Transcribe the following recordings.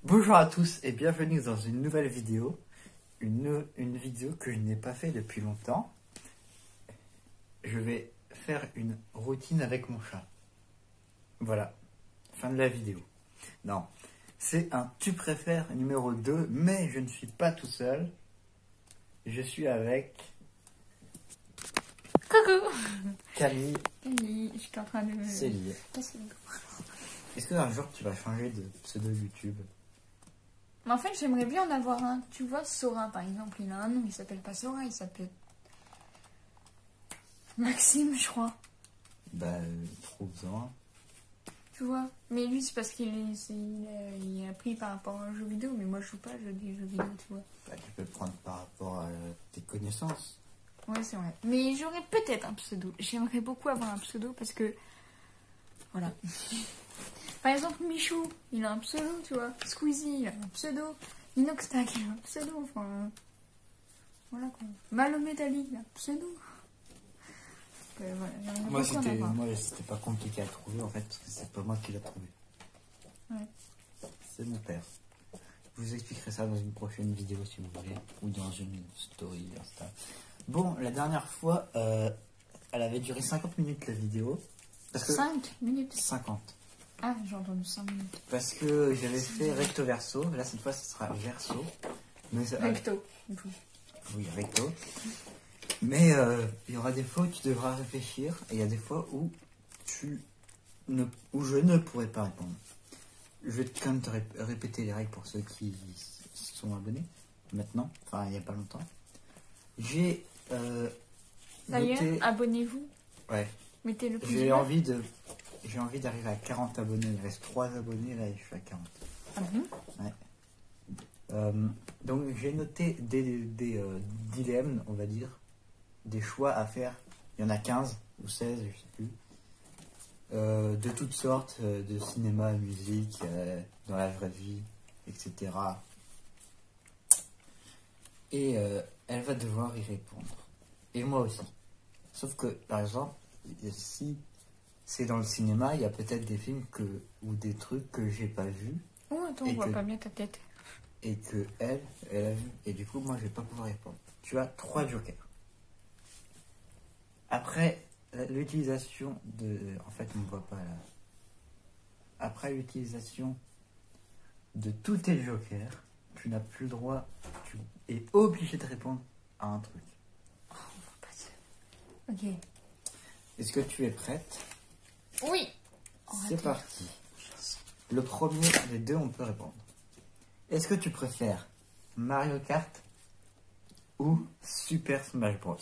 Bonjour à tous et bienvenue dans une nouvelle vidéo. Une vidéo que je n'ai pas fait depuis longtemps. Je vais faire une routine avec mon chat. Voilà, fin de la vidéo. Non, c'est un tu préfères numéro 2, mais je ne suis pas tout seul. Je suis avec Coucou. Camille, Oui, j'étais en train de... Céline. Est-ce que un jour tu vas changer de pseudo YouTube? Mais en fait, j'aimerais bien en avoir un. Tu vois, Sora, par exemple, il a un nom. Il s'appelle pas Sora, il s'appelle Maxime, je crois. Bah, trop besoin. Tu vois. Mais lui, c'est parce il est appris par rapport à un jeu vidéo. Mais moi, je joue pas, je dis jeux vidéo, tu vois. Bah, tu peux prendre par rapport à tes connaissances. Ouais, c'est vrai. Mais j'aurais peut-être un pseudo. J'aimerais beaucoup avoir un pseudo parce que... Voilà. Par exemple, Michou, il a un pseudo, tu vois. Squeezie, il a un pseudo. Inoxtag, il a un pseudo. Enfin... Voilà quoi. Mahomet Ali, il a un pseudo. Voilà, Moi, c'était pas compliqué à trouver en fait, parce que c'est pas moi qui l'ai trouvé. Ouais. C'est mon père. Je vous expliquerai ça dans une prochaine vidéo si vous voulez, ou dans une story Insta. Bon, la dernière fois, elle avait duré 50 minutes la vidéo. Parce que 5 minutes. 50. Ah, j'ai entendu 5 minutes. Parce que j'avais fait recto verso. Là, cette fois, ce sera verso. Mais Recto. Du coup. Oui, recto. Mais il y aura des fois où tu devras réfléchir. Et il y a des fois où je ne pourrai pas répondre. Je vais quand même te répéter les règles pour ceux qui sont abonnés. Maintenant. Enfin, il n'y a pas longtemps. J'ai D'ailleurs, noté... abonnez-vous. Ouais. Mettez le pouce J'ai envie d'arriver à 40 abonnés. Il reste 3 abonnés, là, et je suis à 40. Ah bon? Ouais. Donc, j'ai noté des dilemmes, on va dire, des choix à faire. Il y en a 15 ou 16, je sais plus. De toutes sortes, de cinéma, musique, dans la vraie vie, etc. Et elle va devoir y répondre. Et moi aussi. Sauf que, par exemple, si c'est dans le cinéma, il y a peut-être des films ou des trucs que j'ai pas vus. Oh, attends, on voit pas bien ta tête. Et que elle a vu. Et du coup, moi, je vais pas pouvoir répondre. Tu as 3 jokers. Après l'utilisation de... En fait, on ne voit pas là. Après l'utilisation de tous tes jokers, tu n'as plus le droit, tu es obligé de répondre à un truc. Oh, on voit pas ça. Ok. Est-ce que tu es prête? Oui. C'est parti. Le premier des deux, on peut répondre. Est-ce que tu préfères Mario Kart ou Super Smash Bros?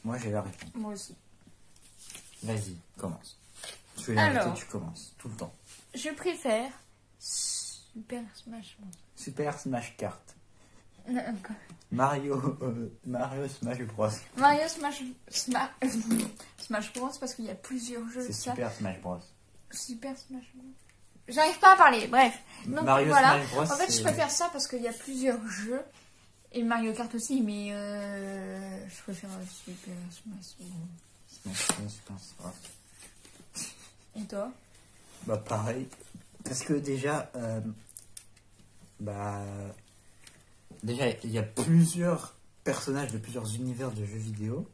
Moi, j'ai la réponse. Moi aussi. Vas-y, commence. Je fais l'invité, tu commences, tout le temps. Je préfère Super Smash Bros. Super Smash Kart. Non, quoi. Mario Smash Bros. Mario Smash Bros parce qu'il y a plusieurs jeux. C'est Super Smash Bros. Super Smash Bros. J'arrive pas à parler, bref. Donc Mario voilà. Smash Bros, en fait, je préfère ça parce qu'il y a plusieurs jeux. Et Mario Kart aussi, mais je préfère Super Smash Bros. Smash Bros. Et toi? Bah pareil. Parce que déjà, déjà il y a plusieurs personnages de plusieurs univers de jeux vidéo.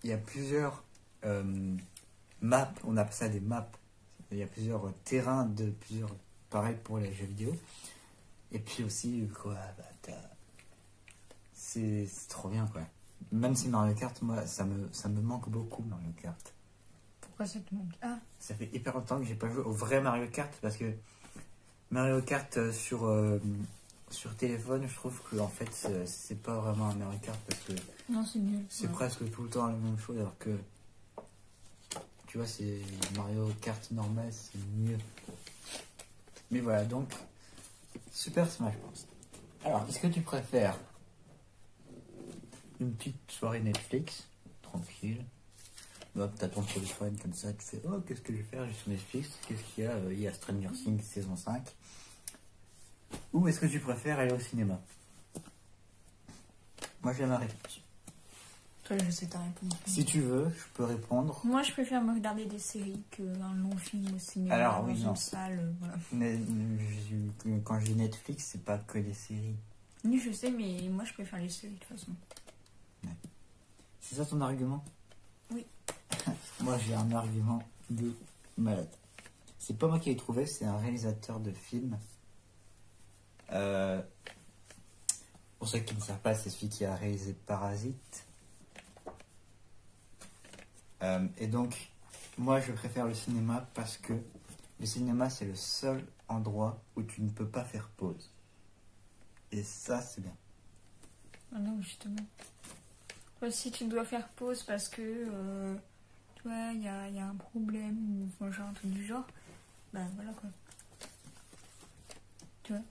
Il y a plusieurs maps, on appelle ça des maps. Il y a plusieurs terrains de plusieurs, pareil pour les jeux vidéo. Et puis aussi, quoi, c'est trop bien, quoi. Même si Mario Kart, moi, ça me manque beaucoup, Mario Kart. Pourquoi ça te manque? Ah. Ça fait hyper longtemps que j'ai pas joué au vrai Mario Kart, parce que Mario Kart sur téléphone, je trouve que en fait, c'est pas vraiment un Mario Kart, parce que Non, c'est nul. c'est presque tout le temps la même chose, alors que, tu vois, c'est Mario Kart normal, c'est mieux. Mais voilà, donc, Super Smash Bros. Alors, est-ce que tu préfères une petite soirée Netflix, tranquille, hop, t'as ton téléphone comme ça, tu fais, oh, qu'est-ce que je vais faire, j'ai sur Netflix, qu'est-ce qu'il y a, il y a Stranger Things saison 5. Ou est-ce que tu préfères aller au cinéma? Moi, j'ai ma réponse. Toi, je sais ta réponse. Si tu veux, je peux répondre. Moi, je préfère me regarder des séries qu'un long film au cinéma. Alors, dans oui, une non. salle. Voilà. Mais quand je dis Netflix, c'est pas que les séries. Oui, je sais, mais moi, je préfère les séries de toute façon. C'est ça ton argument? Oui. Moi, j'ai un argument de malade. C'est pas moi qui l'ai trouvé, c'est un réalisateur de films. Pour ceux qui ne savent pas, c'est celui qui a réalisé Parasite. Et donc, moi, je préfère le cinéma parce que le cinéma, c'est le seul endroit où tu ne peux pas faire pause. Et ça, c'est bien. Ah non, justement. Toi, si tu dois faire pause parce que, tu vois, il y a un problème ou enfin, genre un truc du genre, bah voilà quoi. Tu vois?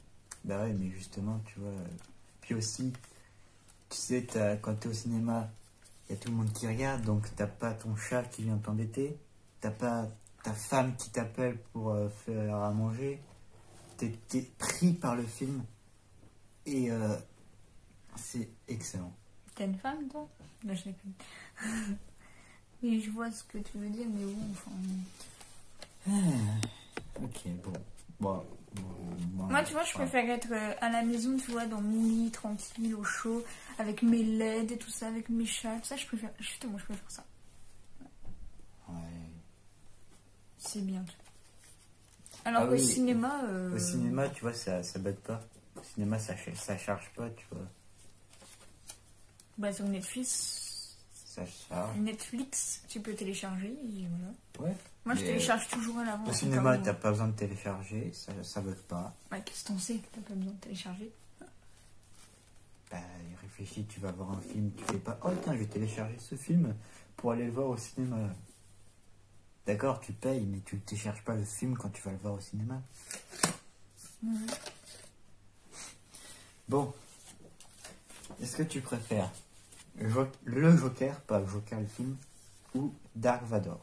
Bah ouais, mais justement, tu vois. Puis aussi, tu sais, quand t'es au cinéma, il y a tout le monde qui regarde, donc t'as pas ton chat qui vient t'embêter, t'as pas ta femme qui t'appelle pour faire à manger, t'es pris par le film et c'est excellent. T'as une femme, toi? Bah, je l'ai plus. Mais je vois ce que tu veux dire, mais bon, enfin. Ok, bon. Moi, tu vois, je préfère être à la maison, tu vois, dans mon lit, tranquille, au chaud, avec mes LED et tout ça, avec mes chats, tout ça, je préfère. Justement, je préfère ça. Ouais. C'est bien. Alors qu'au cinéma. Au cinéma, tu vois, ça bug pas. Au cinéma, ça charge pas, tu vois. Bah, sur Netflix. Ça charge. Netflix, tu peux télécharger et voilà. Ouais. Moi, je télécharge toujours à l'avance. Au cinéma, t'as pas besoin de télécharger, ça bug pas. Ouais, qu'est-ce que t'en sais que t'as pas besoin de télécharger? Bah, réfléchis, tu vas voir un film, tu fais pas, oh tiens, je vais télécharger ce film pour aller le voir au cinéma. D'accord, tu payes, mais tu ne télécharges pas le film quand tu vas le voir au cinéma. Bon, est-ce que tu préfères le Joker, pas le Joker le film, ou Dark Vador?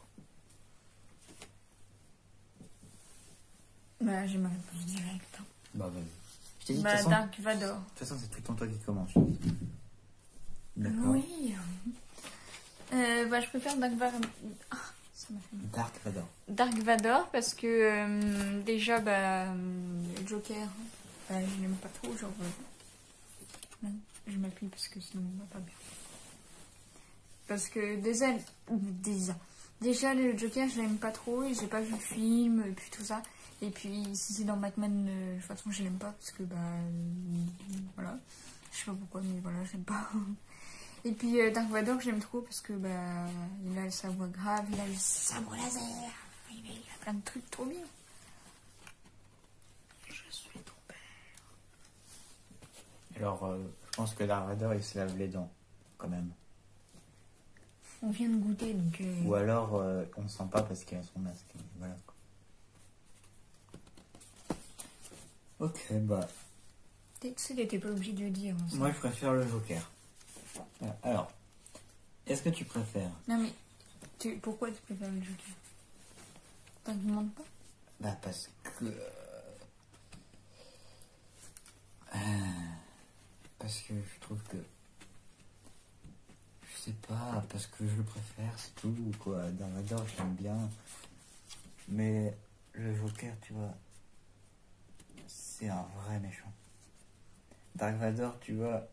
Bah, j'ai ma réponse directe. Hein. Bah, vas-y. Je t'ai dit, Bah, Dark Vador. De toute façon, c'est tout le temps toi qui commence. D'accord. Oui. Bah, je préfère Dark Vador. Ah, ça m'a fait mal. Dark Vador. Dark Vador parce que déjà, bah, Joker, bah, je l'aime pas trop. Genre, non, je m'appuie parce que sinon, on va pas bien. Parce que déjà le Joker, je l'aime pas trop et j'ai pas vu le film et puis tout ça. Et puis si c'est dans Batman, de toute façon, je l'aime pas parce que, bah, voilà. Je sais pas pourquoi, mais voilà, j'aime pas. Et puis Dark Vador, j'aime trop parce que, bah, il a sa voix grave, il a le sabre laser, il a plein de trucs trop bien. Je suis ton père. Alors, je pense que Dark Vador, il se lave les dents, quand même. On vient de goûter, donc... Ou alors, on sent pas parce qu'il a son masque. Voilà. Ok, bah... Tu sais, t'étais pas obligé de le dire. Hein, moi, je préfère le Joker. Alors, est-ce que tu préfères... Non, mais pourquoi tu préfères le Joker? T'en demandes pas? Bah, parce que... parce que je trouve que... Je sais pas, parce que je le préfère, c'est tout, quoi. Dark Vador, je l'aime bien. Mais le Joker, tu vois, c'est un vrai méchant. Dark Vador, tu vois,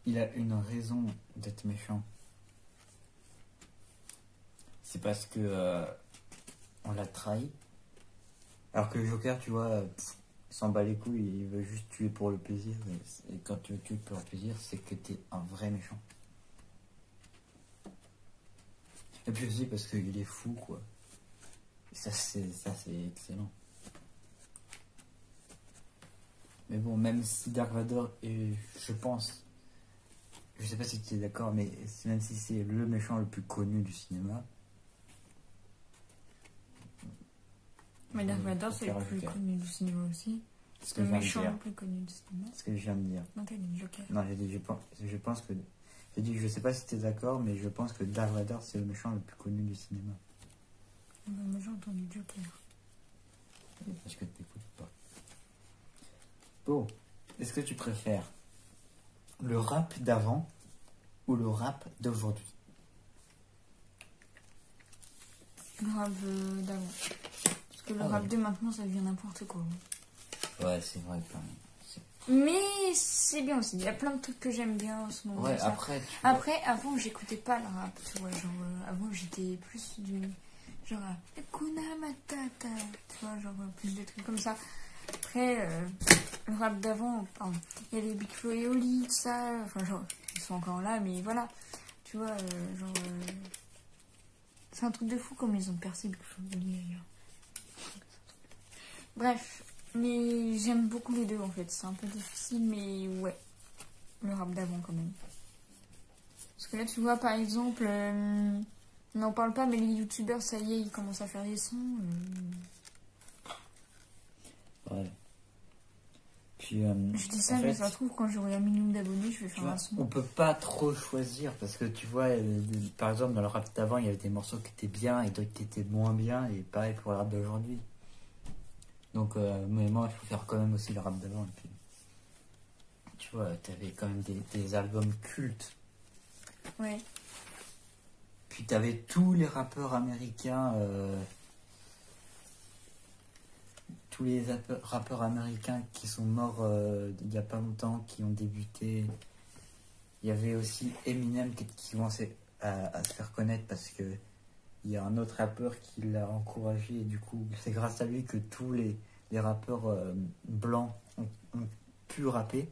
il a une raison d'être méchant. C'est parce que on l'a trahi. Alors que le Joker, tu vois, il s'en bat les couilles, il veut juste tuer pour le plaisir. Et quand tu veux tuer pour le plaisir, c'est que t'es un vrai méchant. Et puis aussi parce qu'il est fou, quoi. Et ça, c'est excellent. Mais bon, même si Dark Vador est, je pense, je sais pas si tu es d'accord, mais même si c'est le méchant le plus connu du cinéma. Mais Dark Vador, c'est le plus connu du cinéma aussi. C'est le méchant le plus connu du cinéma. C'est ce que je viens de dire. Non, t'as dit Joker. Non, j'ai dit, je pense que... J'ai dit, je sais pas si tu es d'accord, mais je pense que Dark Vador, c'est le méchant le plus connu du cinéma. Moi, j'ai entendu Joker. Parce que tu n'écoutes pas. Bon, est-ce que tu préfères le rap d'avant ou le rap d'aujourd'hui? Le rap d'avant. Parce que le rap de maintenant, ça devient n'importe quoi. Ouais, c'est vrai quand même. Mais c'est bien aussi. Il y a plein de trucs que j'aime bien en ce moment. Ouais, ça. après, Avant, j'écoutais pas le rap. Tu vois, genre, avant, j'étais plus du. Genre, Hakuna Matata. Tu vois, genre, plus de trucs comme ça. Après, le rap d'avant, il y avait Big Flo et Oli, tout ça. Enfin, genre, ils sont encore là, mais voilà. Tu vois, genre. C'est un truc de fou comme ils ont percé Big Flo et Oli d'ailleurs. Bref. Mais j'aime beaucoup les deux en fait. C'est un peu difficile, mais ouais. Le rap d'avant quand même. Parce que là, tu vois, par exemple, on n'en parle pas, mais les youtubeurs, ça y est, ils commencent à faire des sons. Ouais. Puis, je dis ça, mais ça se trouve, quand j'aurai 1 million d'abonnés, je vais faire un son. On peut pas trop choisir parce que tu vois, par exemple, dans le rap d'avant, il y avait des morceaux qui étaient bien et d'autres qui étaient moins bien, et pareil pour le rap d'aujourd'hui. Donc, mais moi, je préfère quand même aussi le rap d'avant. Et puis, tu vois, t'avais quand même des albums cultes. Ouais. Puis t'avais tous les rappeurs américains, qui sont morts il n'y a pas longtemps, qui ont débuté. Il y avait aussi Eminem qui commençait à se faire connaître parce que il y a un autre rappeur qui l'a encouragé, et du coup, c'est grâce à lui que tous les rappeurs blancs ont pu rapper.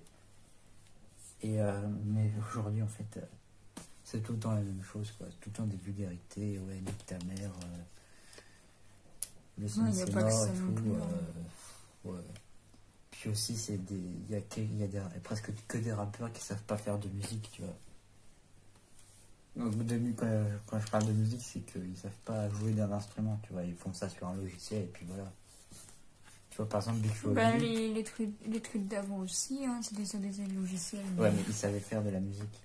Et, mais aujourd'hui, en fait, c'est tout le temps la même chose, quoi. Tout le temps des vulgarités, ouais, nique ta mère, le son il n'y a c'est pas que mort ça et non tout. plus. Ouais. Puis aussi, il y a presque que des rappeurs qui savent pas faire de musique, tu vois. Donc, quand je parle de musique, c'est qu'ils savent pas jouer d'un instrument, tu vois. Ils font ça sur un logiciel et puis voilà. Tu vois, par exemple, Big Flo. Les trucs d'avant aussi, hein, c'était sur des logiciels. Ouais, mais ils savaient faire de la musique.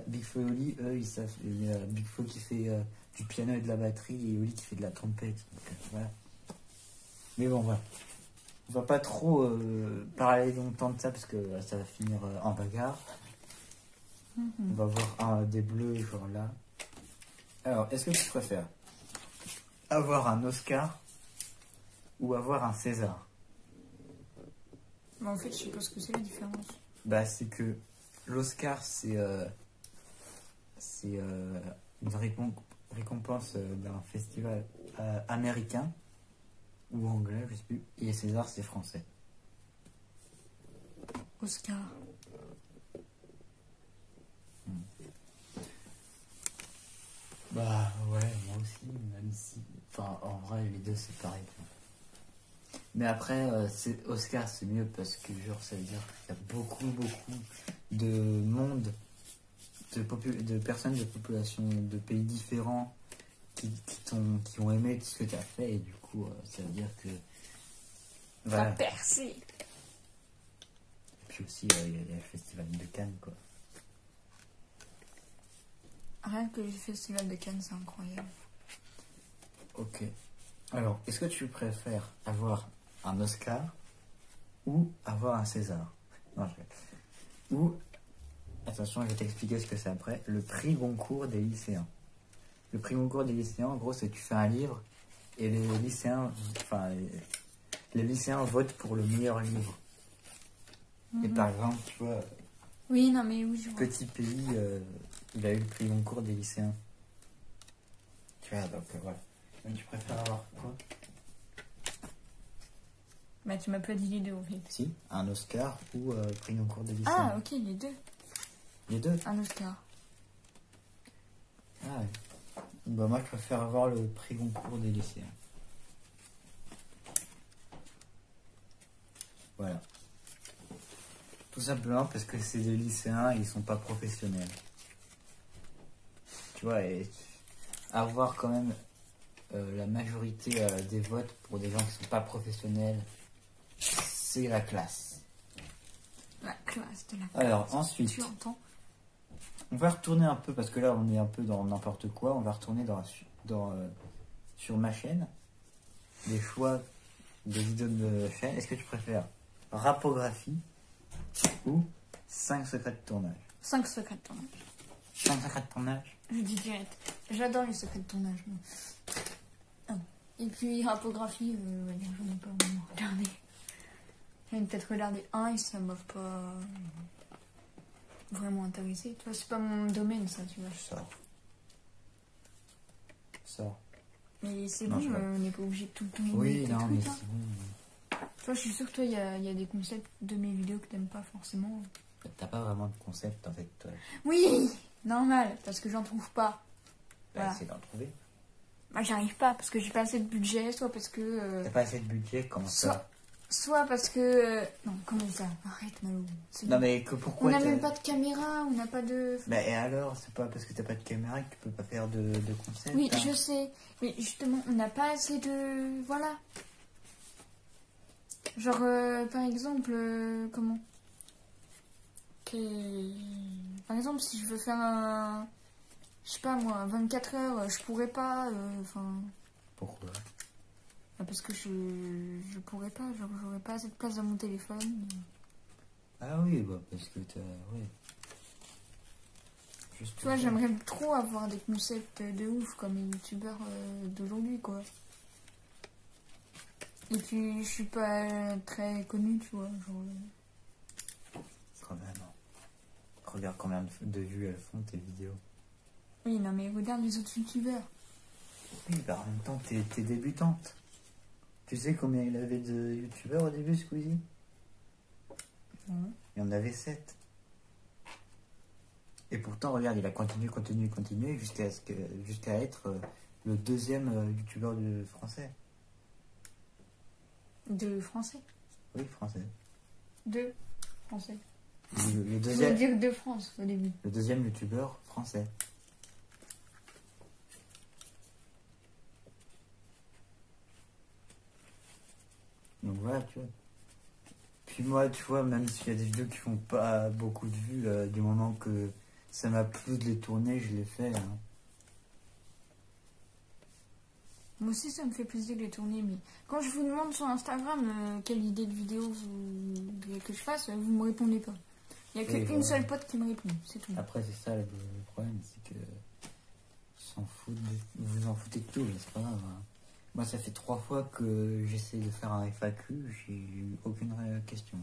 Big Flo et Oli, eux, ils savent. Il y a Big Flo qui fait du piano et de la batterie, et Oli qui fait de la trompette. Donc, voilà. Mais bon, voilà. On va pas trop parler longtemps de ça parce que ça va finir en bagarre. On va voir des bleus, genre là. Alors, est-ce que tu préfères avoir un Oscar ou avoir un César? Mais en fait, je sais pas ce que c'est la différence. Bah, c'est que l'Oscar, c'est une récompense d'un festival américain ou anglais, je sais plus. Et César, c'est français. Oscar. Bah ouais, moi aussi, même si... Enfin, en vrai, les deux, c'est pareil. Mais après, Oscar, c'est mieux parce que, genre, ça veut dire qu'il y a beaucoup de monde, de personnes de population, de pays différents qui ont aimé ce que tu as fait, et du coup, ça veut dire que... Voilà. Ça percé. Et puis aussi, il y a le festival de Cannes, quoi. Rien que le festival de Cannes, c'est incroyable. Ok. Alors, est-ce que tu préfères avoir un Oscar ou avoir un César? Non, ou, attention, je vais t'expliquer ce que c'est après, le prix Goncourt des lycéens. Le prix Goncourt des lycéens, en gros, c'est que tu fais un livre et les lycéens votent pour le meilleur livre. Et par exemple, tu vois... Oui, non, mais oui, je vois. Petit pays, il a eu le prix Goncourt des lycéens. Tu vois, donc voilà. Tu préfères avoir quoi? Bah, tu m'as pas dit les deux, en fait. Si, un Oscar ou prix Goncourt des lycéens. Ah, ok, les deux. Les deux? Un Oscar. Ah ouais. Bah, moi, je préfère avoir le prix Goncourt des lycéens. Voilà. Tout simplement parce que c'est des lycéens et ils sont pas professionnels. Tu vois, et avoir quand même la majorité des votes pour des gens qui sont pas professionnels, c'est la classe. La classe de la classe. Alors ensuite, tu entends? On va retourner un peu parce que là on est un peu dans n'importe quoi. On va retourner sur ma chaîne, les choix des vidéos de chaîne. Est-ce que tu préfères rapographie ou 5 secrets de tournage? 5 secrets de tournage. 5 secrets de tournage. Je dis direct. J'adore les secrets de tournage, moi. Ah. Et puis, rappographie, j'en ai pas vraiment regardé. J'en ai peut-être regardé un et ça m'a pas vraiment intéressé. Tu vois, c'est pas mon domaine, ça, tu vois. Sors. Sors. Mais c'est Non, bon, je vois. on n'est pas obligé de tout le temps Oui, aimer tes non, mais trucs, hein. c'est bon. Toi, je suis sûre que toi, il y a des concepts de mes vidéos que t'aimes pas forcément. T'as pas vraiment de concept en fait, toi. Oui, normal, parce que j'en trouve pas. Bah, Voilà. essaie d'en trouver. Moi, j'arrive pas, parce que j'ai pas assez de budget, soit parce que... T'as pas assez de budget, comment ça? Soit parce que... non, comment ça? Arrête, Malo. C'est Non bon. mais que On pourquoi n'a t'as- même pas de caméra, on n'a pas de... Bah et alors, c'est pas parce que t'as pas de caméra que tu peux pas faire de concept. Oui, hein. je sais. Mais justement, on n'a pas assez de... Voilà. Genre, par exemple, comment Par exemple, si je veux faire un... Je sais pas moi, 24 heures, je pourrais pas... Enfin... Pourquoi? parce que je pourrais pas, genre, j'aurais pas assez de place dans mon téléphone. Ah oui, bah parce que t'as... Ouais. Juste Tu vois, pour ça. j'aimerais trop avoir des concepts de ouf comme les youtubeurs d'aujourd'hui, quoi. Et puis, je suis pas très connue, tu vois, genre... Quand même. Hein. Regarde combien de vues elles font tes vidéos. Oui, non, mais regarde les autres youtubeurs. Oui, bah en même temps, t'es débutante. Tu sais combien il avait de youtubeurs au début, Squeezie? Ouais. Il y en avait 7. Et pourtant, regarde, il a continué jusqu'à être le deuxième youtubeur français. De français. Oui, français. De français. Le Je voulais deuxième, dire de France au début. le deuxième youtubeur français. Donc voilà, tu vois. Puis moi, tu vois, même s'il y a des vidéos qui font pas beaucoup de vues, du moment que ça m'a plu de les tourner, je les fais. Hein. Moi aussi, ça me fait plaisir de les tourner, mais quand je vous demande sur Instagram quelle idée de vidéo vous voudriez que je fasse, vous me répondez pas. Il n'y a Oui, qu'une voilà. seule pote qui me répond, c'est tout. Après, c'est ça le problème, c'est que vous en foutez de tout, mais c'est pas grave. Hein. Moi, ça fait 3 fois que j'essaie de faire un FAQ, j'ai eu aucune question.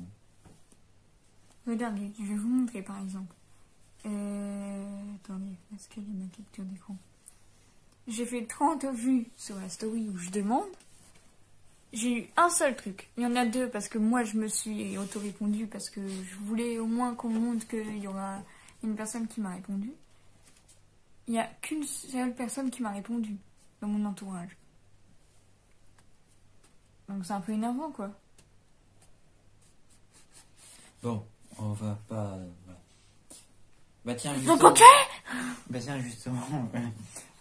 Regardez, je vais vous montrer par exemple. Attendez, est-ce qu'il y a ma capture d'écran? J'ai fait 30 vues sur la story où je demande. J'ai eu un seul truc. Il y en a 2 parce que moi je me suis auto-répondu parce que je voulais au moins qu'on montre qu'il y aura une personne qui m'a répondu. Il n'y a qu'une seule personne qui m'a répondu dans mon entourage. Donc c'est un peu énervant quoi. Bon, on va pas... voilà. Bah tiens, Donc justement... ok. Bah tiens, justement...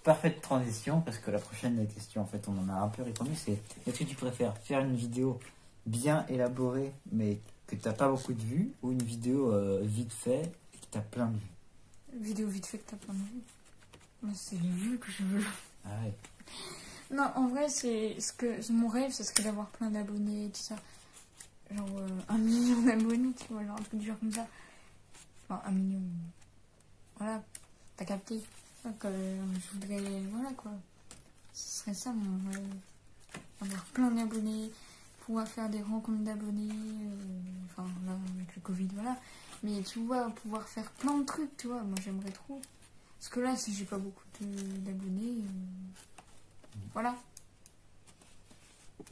Parfaite transition, parce que la prochaine question, en fait, on en a un peu répondu, c'est est-ce que tu préfères faire une vidéo bien élaborée, mais que t'as pas beaucoup de vues, ou une vidéo vite fait, et que t'as plein de vues? Vidéo vite fait que t'as plein de vues. Mais c'est les vues que je veux. Ah ouais. Non, en vrai, mon rêve, ce serait d'avoir plein d'abonnés, tout ça. Genre 1 million d'abonnés, tu vois, genre un truc du genre comme ça. Enfin, 1 million. Voilà, t'as capté. Donc, je voudrais, voilà quoi. Ce serait ça mon rêve. Avoir plein d'abonnés, pouvoir faire des rencontres d'abonnés. Enfin, là, avec le Covid, voilà. Mais tu vois, pouvoir faire plein de trucs, tu vois. Moi, j'aimerais trop. Parce que là, si j'ai pas beaucoup d'abonnés, voilà.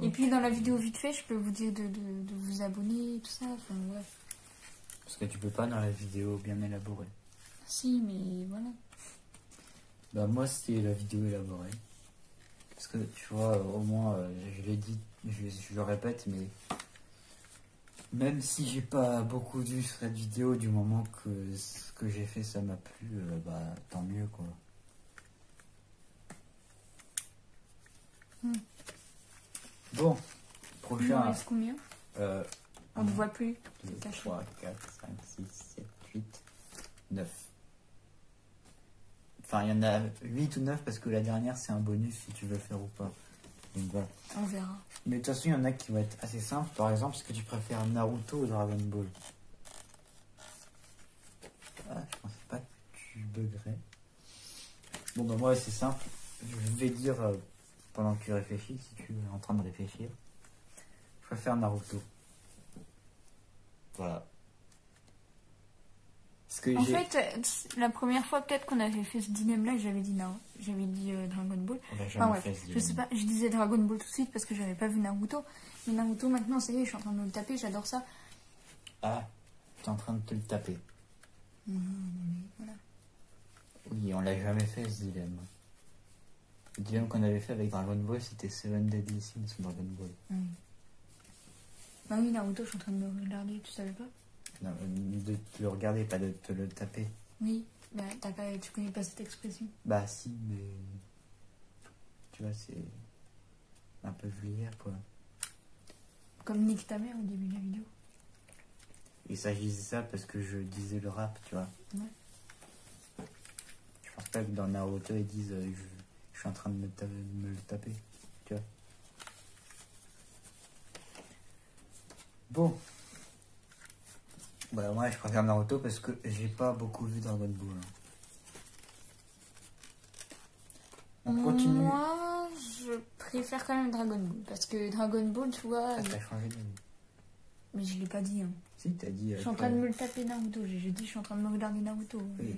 Et puis dans la vidéo vite fait, je peux vous dire de vous abonner, tout ça. Enfin, bref. Parce que tu peux pas dans la vidéo bien élaborée. Si, mais voilà. Bah moi, c'est la vidéo élaborée. Parce que, tu vois, au moins, je l'ai dit, je le répète, mais... Même si j'ai pas beaucoup vu sur cette vidéo, du moment que ce que j'ai fait, ça m'a plu, bah tant mieux, quoi. Bon, Il en prochain... reste combien? On ne voit plus. 2, C'est caché. 3, 4, 5, 6, 7, 8, 9. Enfin, il y en a 8 ou 9 parce que la dernière, c'est un bonus si tu veux le faire ou pas. Donc voilà. On verra. Mais de toute façon, il y en a qui vont être assez simples. Par exemple, est-ce que tu préfères Naruto ou Dragon Ball? Ah, je je buggerais. Bon, bah, moi, c'est simple. Je vais dire, pendant que tu réfléchis, si tu es en train de réfléchir, je préfère Naruto. Voilà. Parce que En fait, la première fois peut-être qu'on avait fait ce dilemme-là, j'avais dit Dragon Ball. on l'a Enfin jamais bref, fait ce je dilemme. sais pas, je disais Dragon Ball tout de suite parce que j'avais pas vu Naruto. Mais Naruto maintenant, ça y est, je suis en train de me le taper, j'adore ça. Ah, t'es en train de te le taper. Voilà. Oui, on l'a jamais fait ce dilemme. Le dilemme qu'on avait fait avec Dragon Ball, c'était Seven Deadly Sins ou Dragon Ball. Bah oui, Naruto, je suis en train de me regarder, tu savais pas? Non, de te le regarder, pas de te le taper. Oui, bah tu connais pas cette expression. Bah si, mais... Tu vois, c'est... un peu vulgaire, quoi. Comme nique ta mère au début de la vidéo. Et ça, je disais ça parce que je disais le rap, tu vois. Ouais. Je pense pas que dans Naruto, ils disent je suis en train de me le taper, tu vois. Bon. Voilà, moi je préfère Naruto parce que j'ai pas beaucoup vu Dragon Ball. On continue. Moi, je préfère quand même Dragon Ball. Parce que Dragon Ball, tu vois... Ah, t'as changé d'avis. Mais je l'ai pas dit, hein. Si, t'as dit... Je suis en train de me le taper Naruto. J'ai dit je suis en train de me regarder Naruto. Oui,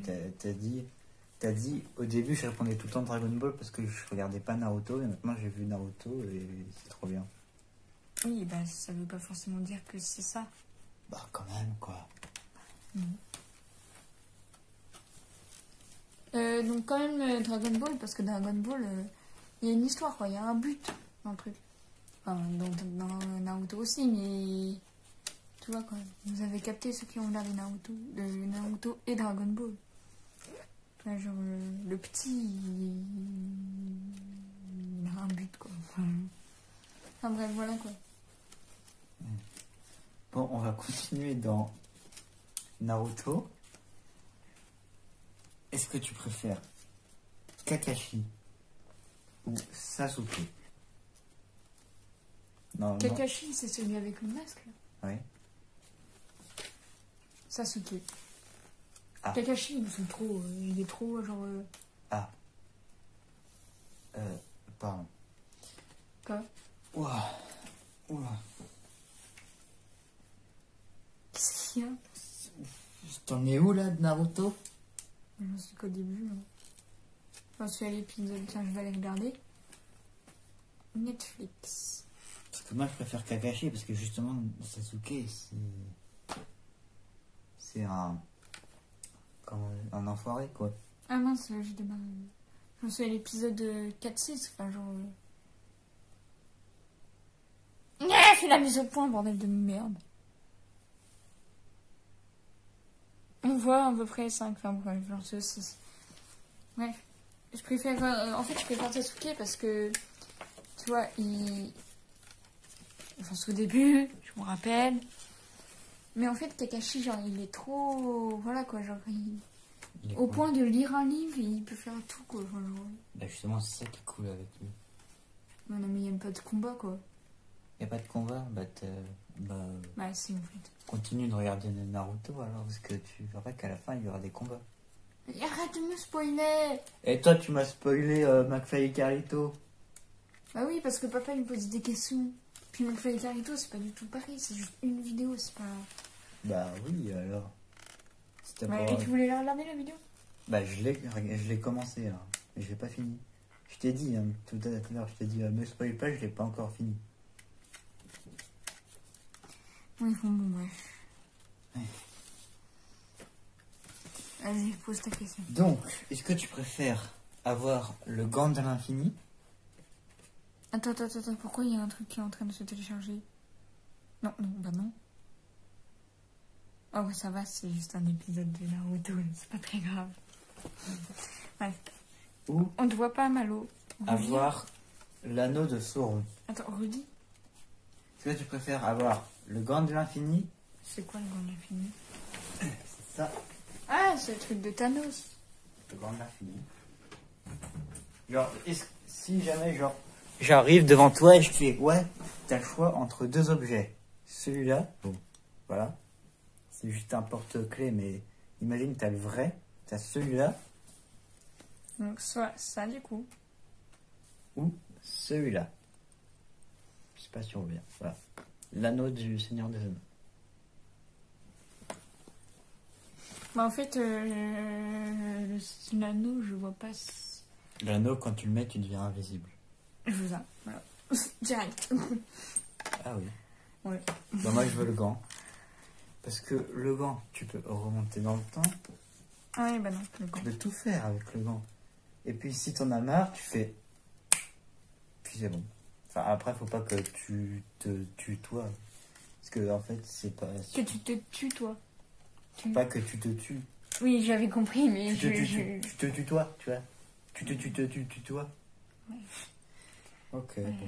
t'as dit, au début je répondais tout le temps Dragon Ball parce que je regardais pas Naruto et maintenant j'ai vu Naruto et c'est trop bien. Oui, bah ça veut pas forcément dire que c'est ça. Bah quand même quoi. Donc quand même Dragon Ball, parce que Dragon Ball, il y a une histoire, quoi. Il y a un but dans le truc. Enfin, dans Naruto aussi, mais... Tu vois, quoi. Vous avez capté ceux qui ont regardé Naruto et Dragon Ball. Là, genre, le petit, il a un but, quoi. Enfin bref, voilà, quoi. Bon, on va continuer dans Naruto. Est-ce que tu préfères Kakashi ou Sasuke? Non, Kakashi, c'est celui avec le masque, là. Oui. Sasuke. Ah. Kakashi, il est trop, genre... Ah. Pardon. Quoi? Ouah. Ouah. Qu'est-ce qu'il y a? T'en es où là de Naruto? J'en suis qu'au début. Hein. J'en suis à l'épisode, tiens, je vais aller regarder. Netflix. Parce que moi je préfère Kakashi parce que justement Sasuke c'est un enfoiré quoi. Ah mince, j'ai démarré. J'en suis à l'épisode 4-6, enfin genre... C'est la mise au point, bordel de merde. On voit à peu près 5, enfin bref, genre c'est 6. Bref. Je préfère... en fait, je préfère Sasuke parce que... Tu vois, Enfin, c'est au début, je me rappelle. Mais en fait, Kakashi, genre, il est trop... Voilà, quoi, genre, au point de lire un livre, il peut faire tout, quoi. Enfin, genre... Bah justement, c'est ça qui est cool avec lui. Non, mais il n'y a pas de combat, quoi. Y a pas de combat? Bah, si, en fait. Continue de regarder Naruto alors, parce que tu verras qu'à la fin, il y aura des combats. Mais arrête de me spoiler! Et toi, tu m'as spoilé McFly et Carlito. Bah oui, parce que papa, il me pose des questions. Puis McFly et Carlito, c'est pas du tout pareil, c'est juste une vidéo, c'est pas... Bah oui, alors. Ouais, et tu voulais la regarder, la vidéo? Bah je l'ai commencé là, mais je l'ai pas fini. Je t'ai dit hein, tout à l'heure, je t'ai dit me spoil pas, je l'ai pas encore fini. Oui, bon, bref. Ouais. Vas-y, pose ta question. Donc, est-ce que tu préfères avoir le gant de l'infini? Attends, pourquoi il y a un truc qui est en train de se télécharger? Non, bah non. Oh ouais, ça va, c'est juste un épisode de Naruto, c'est pas très grave. Ouais. Ou On te voit pas, Malo. avoir l'anneau de Sauron? Attends, redis. Est-ce que tu préfères avoir le gant de l'infini? C'est quoi le gant de l'infini? C'est ça. Ah, c'est le truc de Thanos. Le gant de l'infini. Genre, si jamais, genre, j'arrive devant toi et je fais, ouais, t'as le choix entre deux objets. Celui-là, bon, voilà. C'est juste un porte-clés, mais imagine, t'as T'as celui-là Donc soit ça du coup. ou celui-là. Je sais pas si on voit bien. Voilà. L'anneau du Seigneur des Anneaux. Bah en fait, l'anneau, je vois pas. L'anneau, quand tu le mets, tu deviens invisible. Je veux ça, voilà. Direct. Ah oui. Ouais. Bah, moi, je veux le gant. Parce que le gant, tu peux remonter dans le temps. Ah oui, bah non, le Tu gant. peux tout faire avec le gant. Et puis, si t'en as marre, tu fais... Puis c'est bon. Enfin, après, faut pas que tu te tues toi. Parce que, en fait, c'est pas... Que tu te tues, toi. Pas que tu te tues. Oui, j'avais compris, mais Tu te tues toi, tu vois. Tu te tues toi. Ouais. Ok, bon.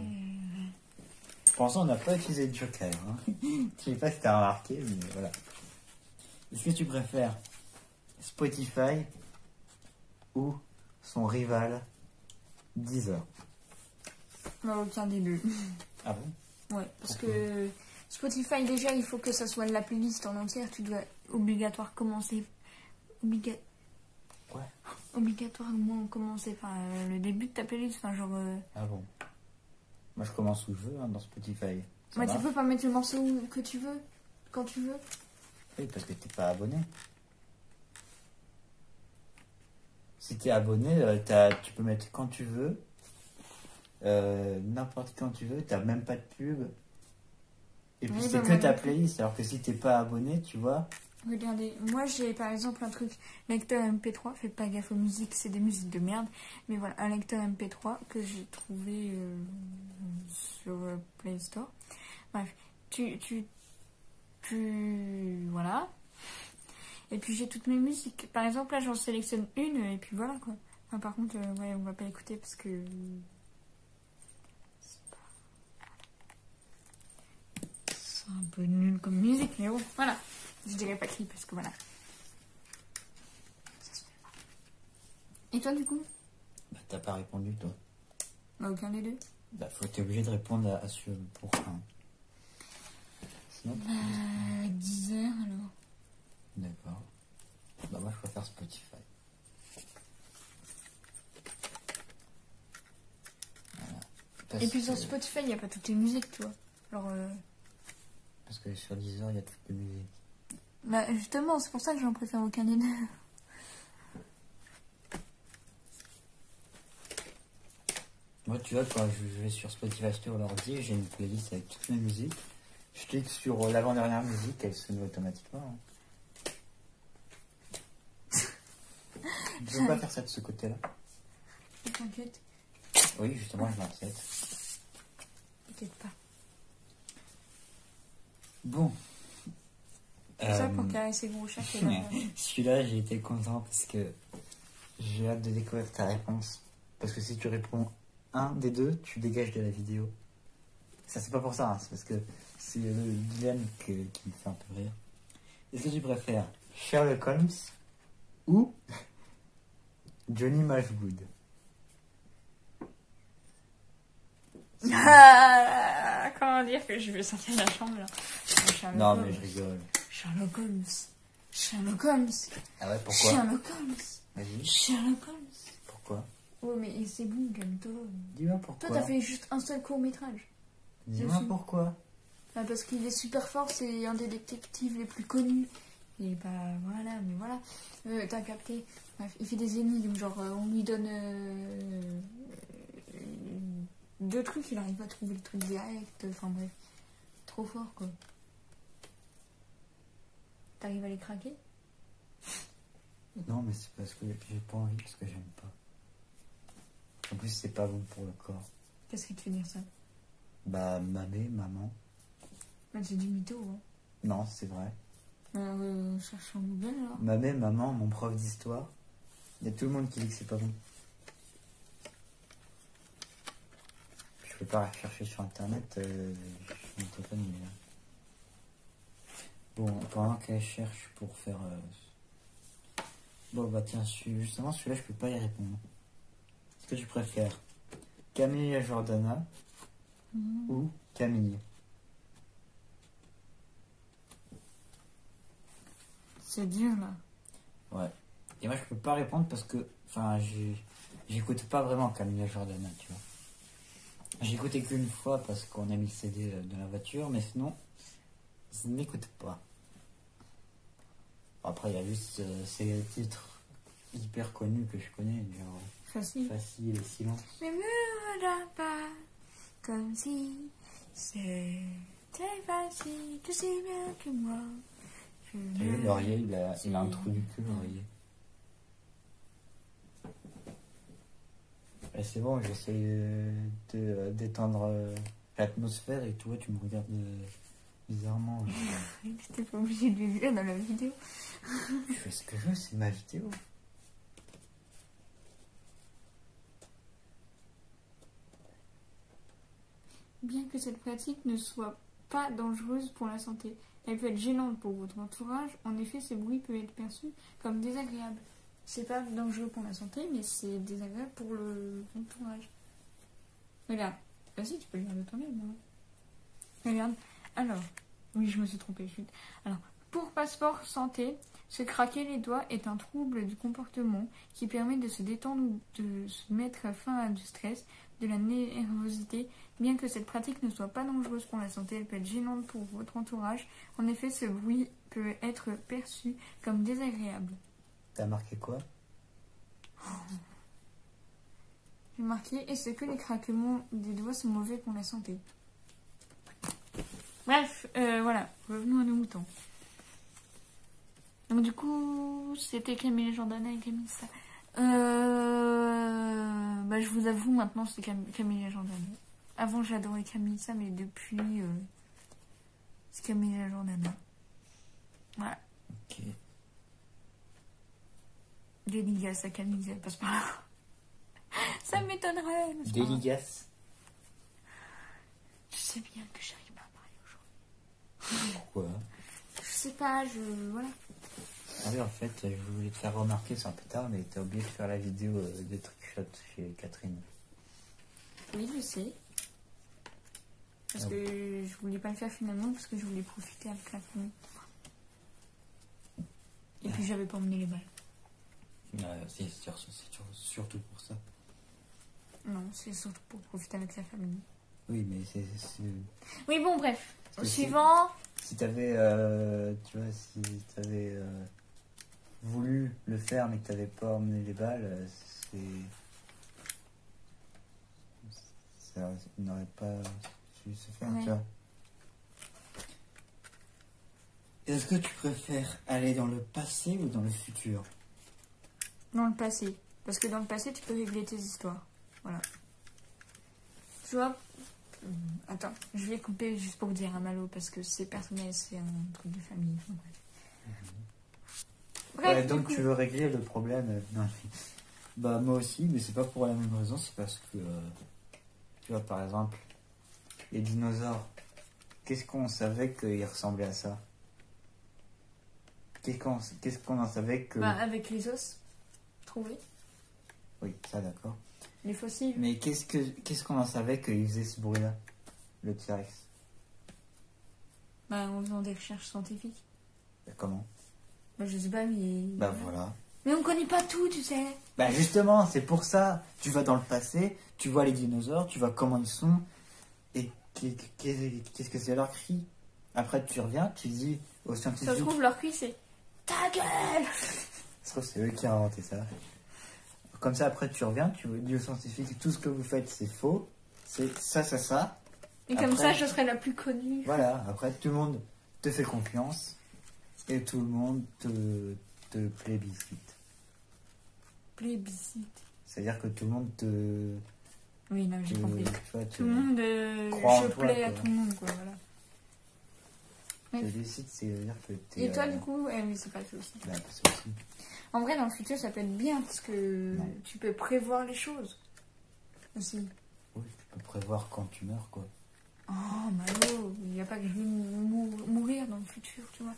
Pour l'instant, on n'a pas utilisé de joker. Hein. Je sais pas si t'as remarqué, mais voilà. Est-ce que tu préfères Spotify ou son rival Deezer? Non, aucun des deux. Ah bon? Ouais, parce Pourquoi? que Spotify, déjà, il faut que ça soit la playlist en entière. Tu dois obligatoire commencer. Ouais. Obligatoirement commencer par le début de ta playlist. Enfin, genre. Ah bon? Moi, je commence où je veux, hein, dans Spotify. Ça Ouais, tu marche? peux pas mettre le morceau que tu veux, quand tu veux. Oui, parce que t'es pas abonné. Si t'es abonné, tu peux mettre quand tu veux, n'importe quand tu veux, t'as même pas de pub. Et puis Oui, c'est bah, que moi ta non plus. playlist, alors que si t'es pas abonné, tu vois. Regardez, moi j'ai par exemple un truc, lecteur MP3, faites pas gaffe aux musiques, c'est des musiques de merde, mais voilà, un lecteur MP3 que j'ai trouvé sur Play Store. Bref, voilà. Et puis j'ai toutes mes musiques. Par exemple, là j'en sélectionne une, et puis voilà quoi. Enfin, par contre, ouais, on va pas écouter parce que. C'est un peu nul comme musique, mais bon, voilà. Je dirais pas qui parce que voilà. Ça se fait pas. Et toi, du coup? Bah, t'as pas répondu, toi. Bah, aucun des deux. Bah, t'es obligé de répondre à ce pour un. Sinon, 10 heures alors. d'accord. Bah, moi, je préfère Spotify. Voilà. Parce Et puis sur que- Spotify, il n'y a pas toutes les musiques, tu vois. Alors, Parce que sur Deezer, il y a toutes les musiques. bah, justement, c'est pour ça que j'en préfère aucun des deux. Moi, tu vois, quand je vais sur Spotify sur l'ordi, j'ai une playlist avec toutes mes musiques. Je clique sur l'avant-dernière musique, elle se met automatiquement. Hein. Je veux pas faire ça de ce côté-là. T'inquiète, Oui, justement, je m'inquiète. t'inquiète pas. Bon. Tout ça pour caresser gros chat qui est là. Celui-là, j'ai été content parce que j'ai hâte de découvrir ta réponse. Parce que si tu réponds un des deux, tu dégages de la vidéo. Ça, c'est pas pour ça, hein, c'est parce que c'est le dilemme qui me fait un peu rire. Est-ce que tu préfères Sherlock Holmes ou Johnny Mashgood? Ah, comment dire que je vais sortir de la chambre là. Sherlock Non, Holmes. mais je rigole. Sherlock Holmes. Sherlock Holmes. Ah ouais, pourquoi? Sherlock Holmes. Vas-y, Sherlock Holmes. pourquoi? Oh, mais c'est bon, calme-toi. Dis-moi pourquoi. Toi, t'as fait juste un seul court-métrage. Dis-moi Je- pourquoi. Bah, parce qu'il est super fort, c'est un des détectives les plus connus. Et bah voilà, mais voilà. T'as capté. Bref, il fait des énigmes, genre on lui donne 2 trucs, il arrive à trouver le truc direct. Enfin bref, trop fort quoi. T'arrives à les craquer? Non, mais c'est parce que j'ai pas envie, parce que j'aime pas. En plus, c'est pas bon pour le corps. Qu'est-ce qui te fait dire ça? Bah, mamé, maman. Bah, c'est du mytho, hein. Non, c'est vrai. Cherche sur Google alors. Mamé, maman, mon prof d'histoire. Il y a tout le monde qui dit que c'est pas bon. Je peux pas rechercher sur internet, mon téléphone il est là. Bon, pendant qu'elle cherche pour faire. Bon, bah tiens, justement, celui-là, je peux pas y répondre. Est-ce que tu préfères Camille Jordana ou Camille? C'est dur là. Ouais. Et moi, je peux pas répondre parce que, enfin, j'écoute pas vraiment Camilla Jordana, tu vois. J'ai écouté qu'une fois parce qu'on a mis le CD dans la voiture, mais sinon, je n'écoute pas. Après, il y a juste ces titres hyper connus que je connais, genre Facile. Facile et Silence. Ne me regarde pas comme si c'était facile, tu sais bien que moi. T'as vu, Laurier, il a un trou du cul, Laurier. Et c'est bon, j'essaie d'étendre l'atmosphère et toi, tu me regardes bizarrement. T'es pas obligé de le dire dans la vidéo. Je fais ce que je veux, c'est ma vidéo. Bien que cette pratique ne soit pas dangereuse pour la santé, elle peut être gênante pour votre entourage. En effet, ces bruits peuvent être perçus comme désagréables. C'est pas dangereux pour la santé, mais c'est désagréable pour l'entourage. Regarde. Vas-y, tu peux le regarder toi-même. Hein. Regarde. Alors. Oui, je me suis trompée. Alors, pour passeport santé, se craquer les doigts est un trouble du comportement qui permet de se détendre ou de se mettre fin à du stress, de la nervosité. Bien que cette pratique ne soit pas dangereuse pour la santé, elle peut être gênante pour votre entourage. En effet, ce bruit peut être perçu comme désagréable. T'as marqué quoi? J'ai marqué, et c'est que les craquements des doigts sont mauvais pour la santé. Bref, voilà, revenons à nos moutons. Donc du coup, c'était Camille Jordana et Camille ça. Bah, je vous avoue, maintenant c'est Camille Jordana. Avant j'adorais Camille ça, mais depuis c'est Camille Jordana. Voilà. Ok. Dédicace à Camille, elle passe par là. Ça m'étonnerait. Dédicace. Je sais bien que j'arrive pas à parler aujourd'hui. Pourquoi? Je sais pas, voilà. Ah oui, en fait, je voulais te faire remarquer ça un peu tard, mais t'as oublié de faire la vidéo de trickshot chez Catherine. Oui, je sais. Parce que je voulais pas le faire finalement, parce que je voulais profiter avec la famille. Et puis j'avais pas emmené les balles. C'est surtout pour ça. Non, c'est surtout pour profiter avec la famille. Oui, mais c'est... Oui, bon, bref. Au Si- suivant. Si t'avais, tu vois, si t'avais voulu le faire, mais que t'avais pas emmené les balles, ça n'aurait pas su se faire, Ouais. tu vois. Est-ce que tu préfères aller dans le passé ou dans le futur? Dans le passé. Parce que dans le passé, tu peux régler tes histoires. Voilà. Tu vois. Attends, je vais couper juste pour dire à Malo parce que c'est personnel, c'est un truc de famille. Enfin, bref. Ouais, donc du coup, tu veux régler le problème non. Bah moi aussi, mais c'est pas pour la même raison, c'est parce que tu vois, par exemple, les dinosaures, qu'est-ce qu'on savait qu'ils ressemblaient à ça? Qu'est-ce qu'on en savait que... bah, avec les os trouvés, Oui, ça d'accord. les fossiles. Mais qu'est-ce qu'on en savait qu'il faisait ce bruit-là, le T-Rex? Bah, en faisant des recherches scientifiques. Bah, comment? Bah, je sais pas, mais. Bah voilà. Mais on connaît pas tout, tu sais. Bah justement, c'est pour ça. Tu vas dans le passé, tu vois les dinosaures, tu vois comment ils sont, et qu'est-ce que c'est leur cri. Après tu reviens, tu dis aux Ça scientifiques... se trouve, leur cri, c'est ta gueule. Ça se trouve, c'est eux qui ont inventé ça. Comme ça, après tu reviens, tu dis aux scientifiques, tout ce que vous faites c'est faux, c'est ça. Et comme Après- ça, je serai la plus connue. Voilà, après tout le monde te fait confiance, et tout le monde te plébiscite. Plébiscite. C'est-à-dire que tout le monde Oui, non, j'ai compris. tu vois, Tout le monde, crois en je toi, plais à quoi. tout le monde, quoi, voilà. plébiscite, c'est-à-dire que t'es... Et toi, du coup, oui, c'est pas ça aussi. Bah, c'est aussi. En vrai, dans le futur, ça peut être bien parce que Non. tu peux prévoir les choses aussi. Oui, tu peux prévoir quand tu meurs, quoi. Oh, Malo, il n'y a pas que je vais mourir dans le futur, tu vois.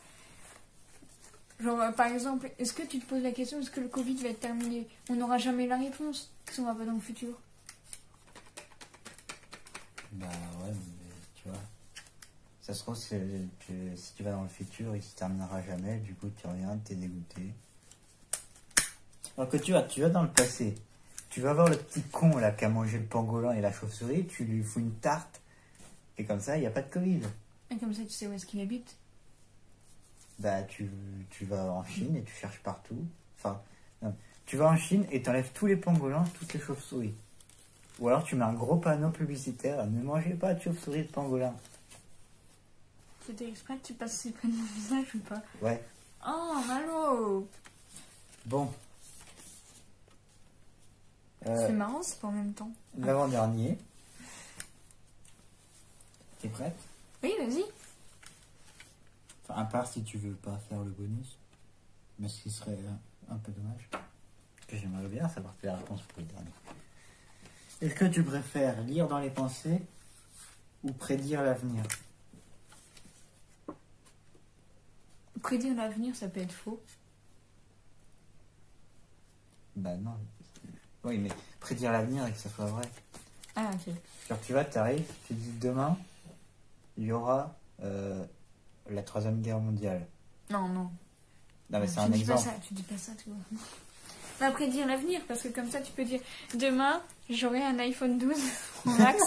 Genre, par exemple, est-ce que tu te poses la question, est-ce que le Covid va être terminé? On n'aura jamais la réponse si on va pas dans le futur. Bah ouais, mais tu vois, ça se trouve, si tu vas dans le futur, il se terminera jamais, du coup tu reviens, t'es dégoûté. Alors que tu vas dans le passé. Tu vas voir le petit con là qui a mangé le pangolin et la chauve-souris, tu lui fous une tarte. Et comme ça, il n'y a pas de Covid. Et comme ça, tu sais où est-ce qu'il habite. Bah, tu vas en Chine et tu cherches partout. Enfin, non. Tu vas en Chine et t'enlèves tous les pangolins, toutes les chauves-souris. Ou alors tu mets un gros panneau publicitaire, ne mangez pas de chauve-souris de pangolin. C'était exprès que tu passes ces près de mon visage ou pas? Ouais. Oh, Malo. Bon. C'est marrant, c'est pas en même temps. L'avant-dernier. T'es prête? Oui, vas-y. Enfin, à part si tu veux pas faire le bonus. Mais ce qui serait un peu dommage. Parce que j'aimerais bien savoir la réponse pour le dernier. Est-ce que tu préfères lire dans les pensées ou prédire l'avenir? Prédire l'avenir, ça peut être faux. Bah non. Oui, mais prédire l'avenir et que ça soit vrai. Ah, ok. Genre, tu vois, t'arrives, tu dis demain, il y aura la Troisième Guerre mondiale. Non, non. Non, mais c'est tu un dis exemple. Pas ça, tu dis pas ça, tu vois. Bah, prédire l'avenir, parce que comme ça, tu peux dire demain, j'aurai un iPhone 12 Pro Max,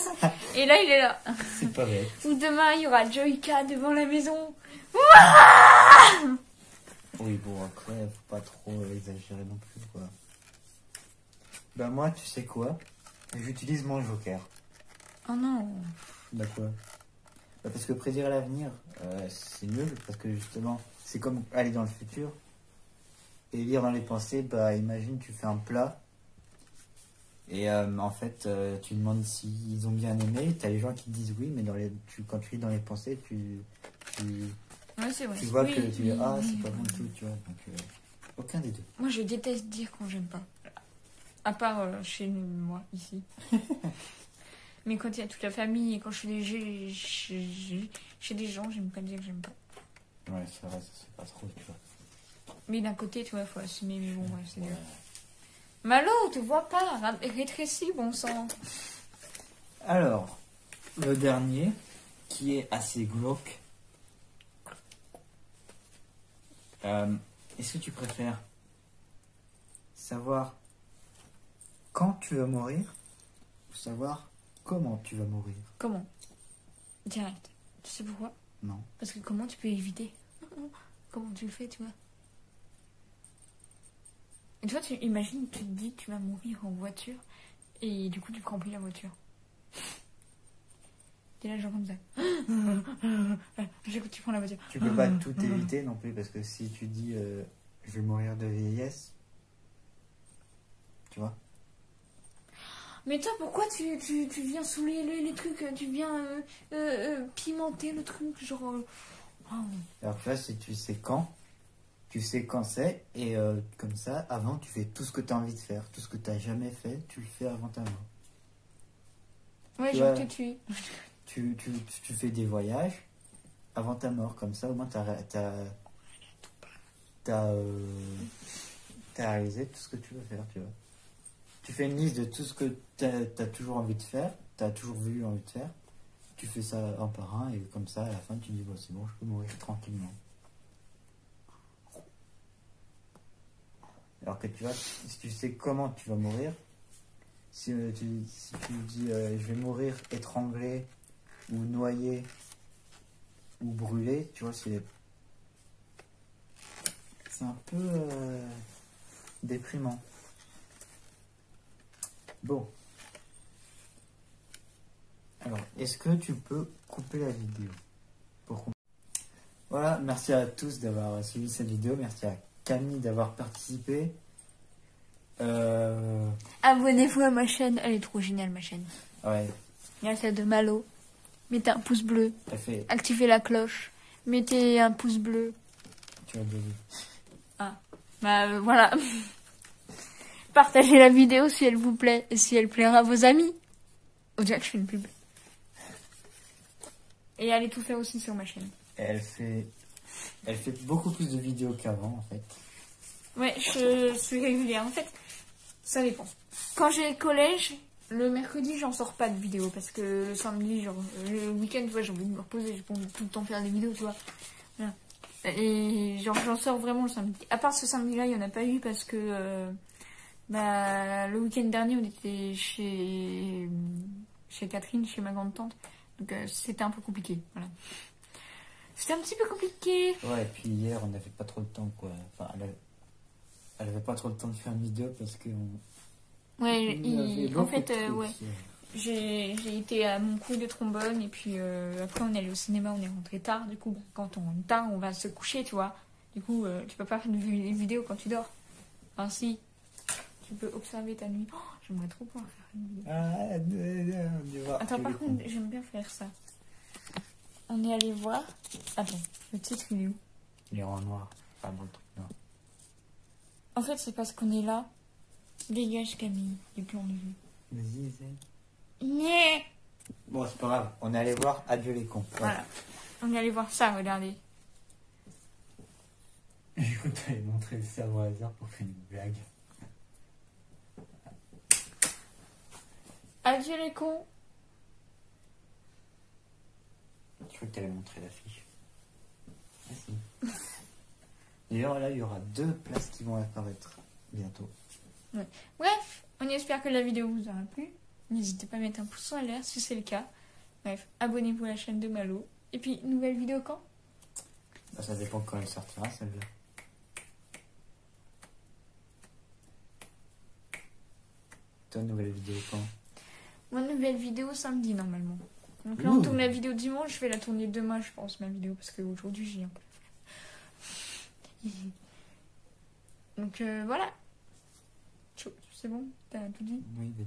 et là, il est là. C'est pas vrai. Ou demain, il y aura Joyka devant la maison. Oui, bon, après, faut pas trop exagérer non plus, quoi. Bah, moi, tu sais quoi? J'utilise mon joker. Oh non. Bah, quoi? Bah, parce que prédire l'avenir, c'est nul, parce que justement, c'est comme aller dans le futur. Et lire dans les pensées, bah, imagine, tu fais un plat. Et en fait, tu demandes s'ils ont bien aimé. T'as les gens qui disent oui, mais quand tu lis dans les pensées, Ouais, c'est vrai. tu vois Oui, que tu oui, dis ah, oui, c'est pas bon oui. du tout, tu vois. Donc, aucun des deux. Moi, je déteste dire quand j'aime pas. À part chez moi, ici. Mais quand il y a toute la famille et quand je suis chez des gens, j'aime pas dire que j'aime pas. Ouais, c'est vrai, ça c'est pas trop, tu vois. Mais d'un côté, tu vois, faut assumer, mais bon, ouais, c'est dur. Ouais. Malo, tu vois pas, rétrécis, bon sang. Alors, le dernier, qui est assez glauque. Est-ce que tu préfères savoir quand tu vas mourir ou savoir comment tu vas mourir? Comment? Direct. Tu sais pourquoi? Non. Parce que comment tu peux éviter? Comment tu le fais, tu vois? Et toi, tu imagines, tu te dis que tu vas mourir en voiture et du coup, tu prends plus la voiture. T'es là, genre comme ça. Tu prends la voiture. Tu peux pas tout éviter non plus parce que si tu dis je vais mourir de vieillesse, tu vois. Mais toi, pourquoi tu viens saouler les trucs? Tu viens pimenter le truc, genre... Alors tu vois, si tu sais quand, tu sais quand c'est et comme ça, avant tu fais tout ce que tu as envie de faire, tout ce que tu n'as jamais fait, tu le fais avant ta mort. Ouais, Tu genre vois, te tuer. tu fais des voyages avant ta mort, comme ça au moins t'as réalisé tout ce que tu veux faire, tu vois. Tu fais une liste de tout ce que t'as toujours envie de faire, t'as toujours voulu envie de faire. Tu fais ça un par un et comme ça à la fin tu dis bon, c'est bon, je peux mourir tranquillement. Alors que tu vois, si tu sais comment tu vas mourir, si tu dis je vais mourir étranglé ou noyé ou brûlé, tu vois, c'est un peu déprimant. Bon. Alors, est-ce que tu peux couper la vidéo pour... Voilà, merci à tous d'avoir suivi cette vidéo. Merci à Camille d'avoir participé. Abonnez-vous à ma chaîne, elle est trop géniale, ma chaîne. Ouais, Il y a celle de Malo. Mettez un pouce bleu. elle fait... Activez la cloche. Mettez un pouce bleu. Tu as déjà vu. Bah voilà. Partagez la vidéo si elle vous plaît et si elle plaira à vos amis. On dirait que je fais une pub. Et allez tout faire aussi sur ma chaîne. Et elle fait beaucoup plus de vidéos qu'avant, en fait. Ouais, je suis régulière. En fait, ça dépend. Quand j'ai le collège, le mercredi, j'en sors pas de vidéos. Parce que le samedi, genre, le week-end, tu vois, j'ai envie de me reposer. J'ai pas envie de tout le temps faire des vidéos, tu vois. Voilà. Et genre, j'en sors vraiment le samedi. À part ce samedi-là, il y en a pas eu parce que Bah, le week-end dernier, on était chez Catherine, chez ma grande-tante. Donc, c'était un peu compliqué. Voilà. C'était un petit peu compliqué. Ouais, et puis hier, on n'avait pas trop le temps, quoi. Enfin, elle avait pas trop le temps de faire une vidéo parce que... Ouais, en fait, ouais. J'ai été à mon cours de trombone et puis après on est allé au cinéma, on est rentré tard. Du coup, quand on est tard, on va se coucher, tu vois. Du coup, tu peux pas faire une vidéo quand tu dors. Enfin, si. Tu peux observer ta nuit. Oh, j'aimerais trop pouvoir faire une vidéo. Attends, par contre, j'aime bien faire ça. On est allé voir. Attends, le titre il est où? Il est en noir. Enfin, dans le truc noir. En fait, c'est parce qu'on est là. Dégage Camille, du plan de vue. Vas-y, essaye. Yeah. Bon, c'est pas grave. On est allé voir Adieu les cons. Ouais. Voilà. On est allé voir ça, regardez. J'ai cru que t'allais montrer le cerveau hasard pour faire une blague. Adieu les cons. Je crois que t'allais montrer l'affiche. Ah si. D'ailleurs, là, il y aura 2 places qui vont apparaître bientôt. Ouais. Bref, on espère que la vidéo vous aura plu. N'hésitez pas à mettre un pouce en l'air si c'est le cas. Bref, abonnez-vous à la chaîne de Malo. Et puis, nouvelle vidéo quand? Bah, ça dépend quand elle sortira, celle-là. Toi, nouvelle vidéo quand? Moi, nouvelle vidéo samedi, normalement. Donc là, on tourne la vidéo dimanche. Je vais la tourner demain, je pense, ma vidéo. Parce qu'aujourd'hui, j'ai un peu... Donc, voilà. C'est bon? T'as tout dit? Oui, vas-y.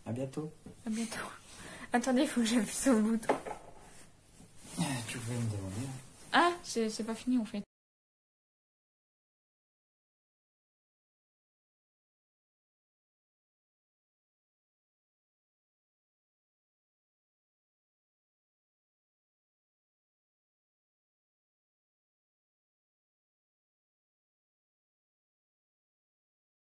À bientôt. À bientôt. Attendez, il faut que j'appuie sur le bouton. Tu pouvais me demander. Ah, c'est pas fini, en fait.